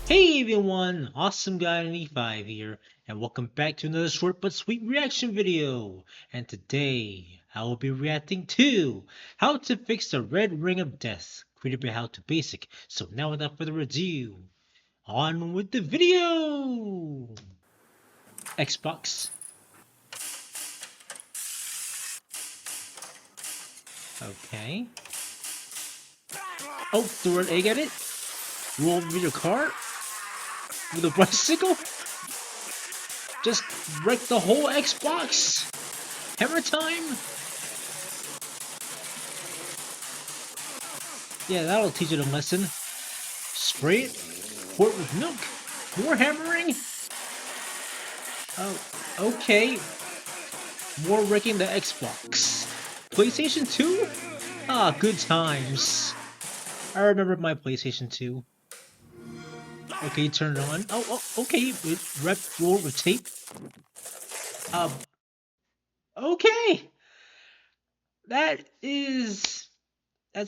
Hey everyone, Awesome Guy 95 here, and welcome back to another short but sweet reaction video. And today, I will be reacting to How to Fix the Red Ring of Death, created by How to Basic. So now without further ado, on with the video! Xbox. Okay. Oh, throw an egg at it? Roll over your car? With a bicycle? Just wreck the whole Xbox? Hammer time? Yeah, that'll teach it a lesson. Spray it, pour it with milk. More hammering? Oh, okay. More wrecking the Xbox. PlayStation 2? Ah, good times. I remember my PlayStation 2. Okay, turn it on. Oh, okay. Rep roll with tape. Um, okay. That's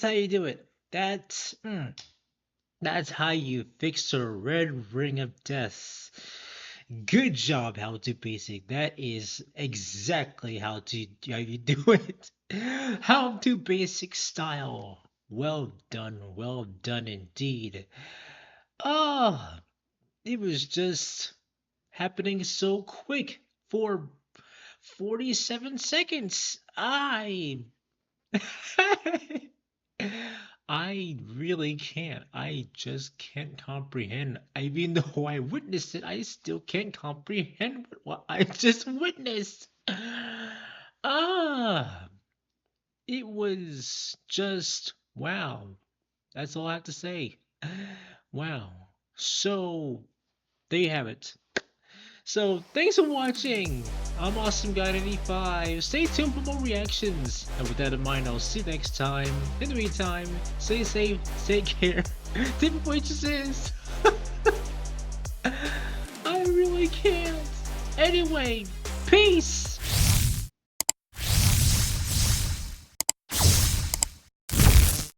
how you do it. That's how you fix a red ring of death. Good job, How to Basic. That is exactly how you do it. How to Basic style. Well done indeed. Ah, it was just happening so quick for 47 seconds. I really can't. I just can't comprehend. Even though I witnessed it, I still can't comprehend what I just witnessed. Ah, it was just wow. That's all I have to say. Wow. So, there you have it. So, thanks for watching. I'm Awesome Guy 85. Stay tuned for more reactions. And with that in mind, I'll see you next time. In the meantime, stay safe, take care. Tip of waitresses. I really can't. Anyway, peace.